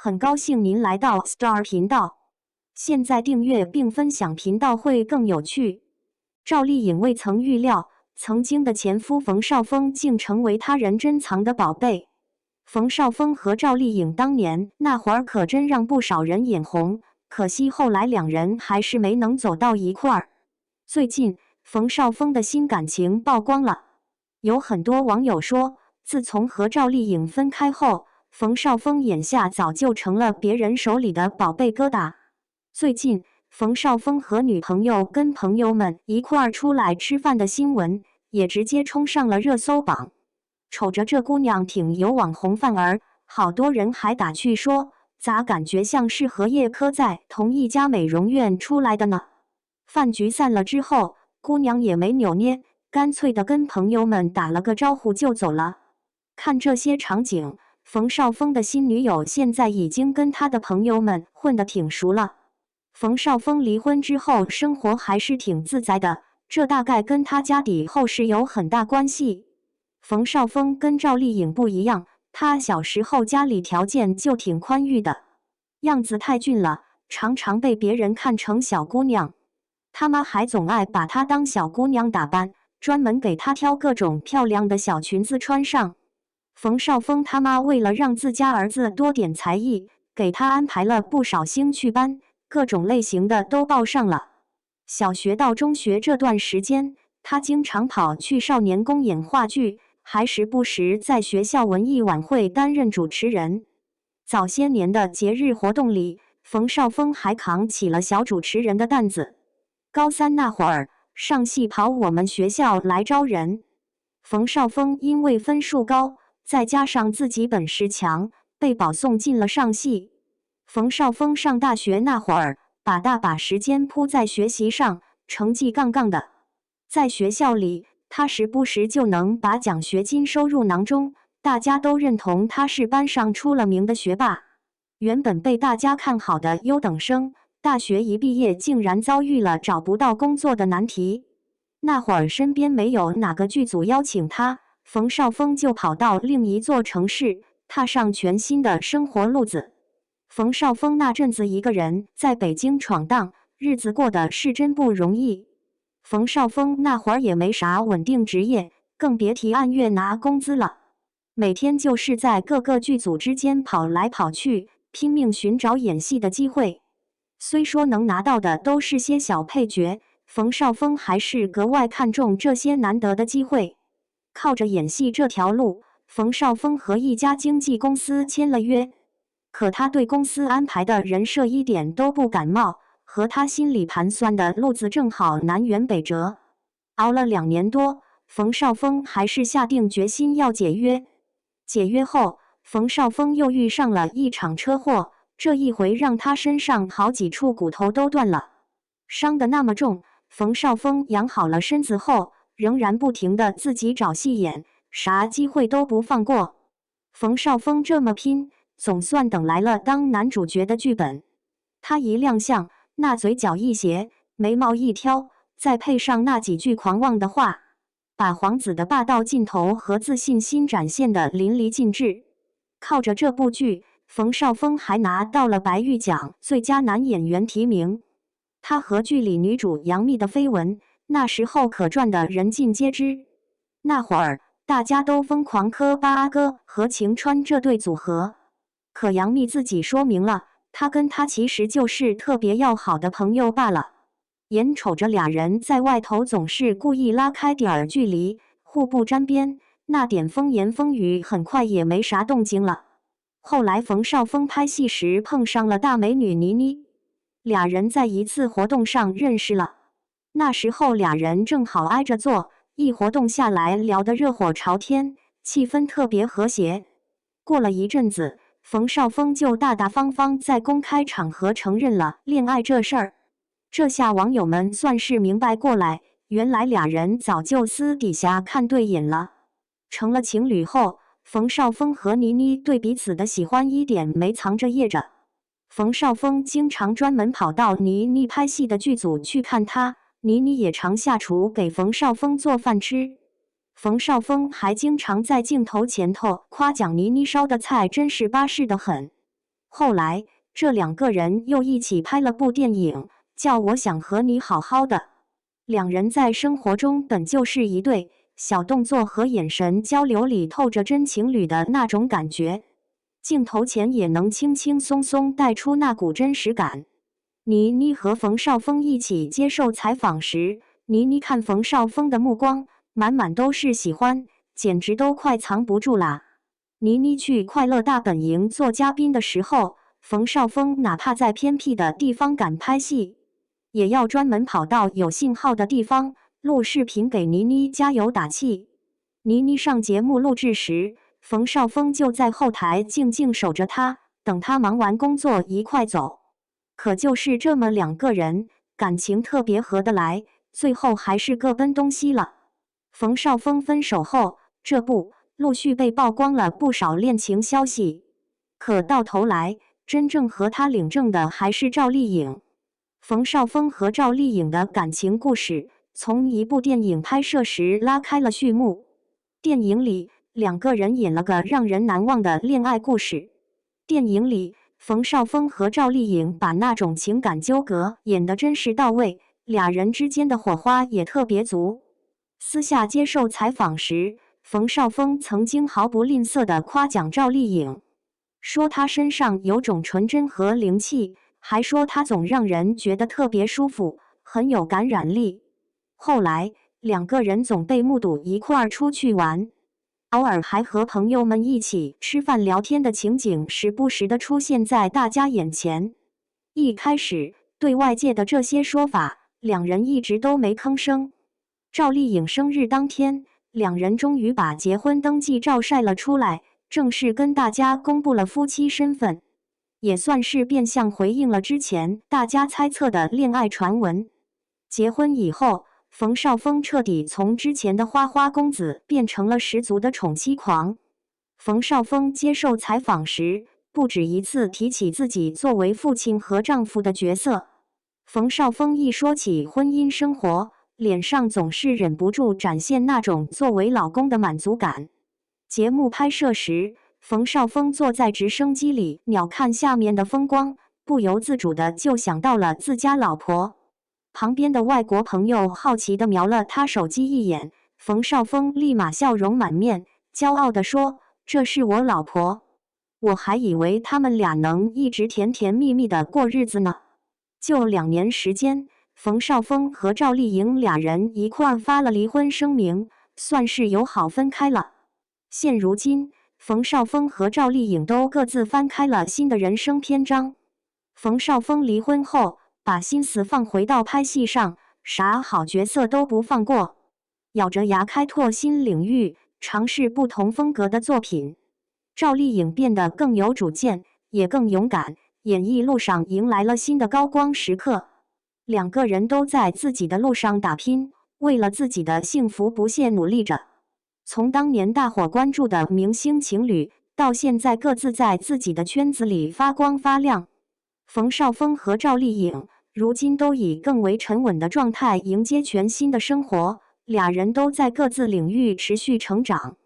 很高兴您来到 Star 频道。现在订阅并分享频道会更有趣。赵丽颖未曾预料，曾经的前夫冯绍峰竟成为他人珍藏的宝贝。冯绍峰和赵丽颖当年那会儿可真让不少人眼红，可惜后来两人还是没能走到一块儿。最近，冯绍峰的新感情曝光了，有很多网友说，自从和赵丽颖分开后，冯绍峰眼下早就成了别人手里的宝贝疙瘩。最近，冯绍峰和女朋友跟朋友们一块儿出来吃饭的新闻，也直接冲上了热搜榜。瞅着这姑娘挺有网红范儿，好多人还打趣说，咋感觉像是和叶柯在同一家美容院出来的呢？饭局散了之后，姑娘也没扭捏，干脆的跟朋友们打了个招呼就走了。看这些场景，冯绍峰的新女友现在已经跟他的朋友们混得挺熟了。冯绍峰离婚之后，生活还是挺自在的，这大概跟他家底厚实有很大关系。冯绍峰跟赵丽颖不一样，他小时候家里条件就挺宽裕的，样子太俊了，常常被别人看成小姑娘。他妈还总爱把她当小姑娘打扮，专门给她挑各种漂亮的小裙子穿上。冯绍峰他妈为了让自家儿子多点才艺，给他安排了不少兴趣班，各种类型的都报上了。小学到中学这段时间，他经常跑去少年宫演话剧，还时不时在学校文艺晚会担任主持人。早些年的节日活动里，冯绍峰还扛起了小主持人的担子。高三那会儿，上戏跑我们学校来招人。冯绍峰因为分数高，再加上自己本事强，被保送进了上戏。冯绍峰上大学那会儿，把大把时间扑在学习上，成绩杠杠的。在学校里，他时不时就能把奖学金收入囊中，大家都认同他是班上出了名的学霸。原本被大家看好的优等生，大学一毕业竟然遭遇了找不到工作的难题。那会儿身边没有哪个剧组邀请他，冯绍峰就跑到另一座城市，踏上全新的生活路子。冯绍峰那阵子一个人在北京闯荡，日子过得是真不容易。冯绍峰那会儿也没啥稳定职业，更别提按月拿工资了，每天就是在各个剧组之间跑来跑去，拼命寻找演戏的机会。虽说能拿到的都是些小配角，冯绍峰还是格外看重这些难得的机会。靠着演戏这条路，冯绍峰和一家经纪公司签了约。可他对公司安排的人设一点都不感冒，和他心里盘算的路子正好南辕北辙。熬了2年多，冯绍峰还是下定决心要解约。解约后，冯绍峰又遇上了一场车祸，这一回让他身上好几处骨头都断了，伤得那么重。冯绍峰养好了身子后，仍然不停地自己找戏演，啥机会都不放过。冯绍峰这么拼，总算等来了当男主角的剧本。他一亮相，那嘴角一斜，眉毛一挑，再配上那几句狂妄的话，把皇子的霸道劲头和自信心展现得淋漓尽致。靠着这部剧，冯绍峰还拿到了白玉奖最佳男演员提名。他和剧里女主杨幂的绯闻，那时候可传得人尽皆知。那会儿大家都疯狂磕巴阿哥和晴川这对组合，可杨幂自己说明了，她跟他其实就是特别要好的朋友罢了。眼瞅着俩人在外头总是故意拉开点儿距离，互不沾边，那点风言风语很快也没啥动静了。后来冯绍峰拍戏时碰上了大美女倪妮，俩人在一次活动上认识了。那时候俩人正好挨着坐，一活动下来聊得热火朝天，气氛特别和谐。过了一阵子，冯绍峰就大大方方在公开场合承认了恋爱这事儿。这下网友们算是明白过来，原来俩人早就私底下看对眼了。成了情侣后，冯绍峰和倪妮对彼此的喜欢一点没藏着掖着。冯绍峰经常专门跑到倪妮拍戏的剧组去看她，倪妮也常下厨给冯绍峰做饭吃。冯绍峰还经常在镜头前头夸奖倪妮烧的菜真是巴适的很。后来，这两个人又一起拍了部电影，叫《我想和你好好的》。两人在生活中本就是一对，小动作和眼神交流里透着真情侣的那种感觉，镜头前也能轻轻松松带出那股真实感。倪妮和冯绍峰一起接受采访时，倪妮看冯绍峰的目光满满都是喜欢，简直都快藏不住啦。倪妮去快乐大本营做嘉宾的时候，冯绍峰哪怕在偏僻的地方赶拍戏，也要专门跑到有信号的地方录视频给倪妮加油打气。倪妮上节目录制时，冯绍峰就在后台静静守着她，等她忙完工作一块走。可就是这么两个人，感情特别合得来，最后还是各奔东西了。冯绍峰分手后，这不陆续被曝光了不少恋情消息，可到头来，真正和他领证的还是赵丽颖。冯绍峰和赵丽颖的感情故事，从一部电影拍摄时拉开了序幕。电影里，两个人演了个让人难忘的恋爱故事。电影里，冯绍峰和赵丽颖把那种情感纠葛演得真实到位，俩人之间的火花也特别足。私下接受采访时，冯绍峰曾经毫不吝啬地夸奖赵丽颖，说她身上有种纯真和灵气，还说她总让人觉得特别舒服，很有感染力。后来，两个人总被目睹一块儿出去玩，偶尔还和朋友们一起吃饭聊天的情景时不时地出现在大家眼前。一开始，对外界的这些说法，两人一直都没吭声。赵丽颖生日当天，两人终于把结婚登记照晒了出来，正式跟大家公布了夫妻身份，也算是变相回应了之前大家猜测的恋爱传闻。结婚以后，冯绍峰彻底从之前的花花公子变成了十足的宠妻狂。冯绍峰接受采访时，不止一次提起自己作为父亲和丈夫的角色。冯绍峰一说起婚姻生活，脸上总是忍不住展现那种作为老公的满足感。节目拍摄时，冯绍峰坐在直升机里鸟瞰下面的风光，不由自主的就想到了自家老婆。旁边的外国朋友好奇地瞄了他手机一眼，冯绍峰立马笑容满面，骄傲地说：“这是我老婆，我还以为他们俩能一直甜甜蜜蜜的过日子呢。”就2年时间，冯绍峰和赵丽颖俩人一块儿发了离婚声明，算是友好分开了。现如今，冯绍峰和赵丽颖都各自翻开了新的人生篇章。冯绍峰离婚后，把心思放回到拍戏上，啥好角色都不放过，咬着牙开拓新领域，尝试不同风格的作品。赵丽颖变得更有主见，也更勇敢，演艺路上迎来了新的高光时刻。两个人都在自己的路上打拼，为了自己的幸福不懈努力着。从当年大伙关注的明星情侣，到现在各自在自己的圈子里发光发亮。冯绍峰和赵丽颖如今都以更为沉稳的状态迎接全新的生活，俩人都在各自领域持续成长。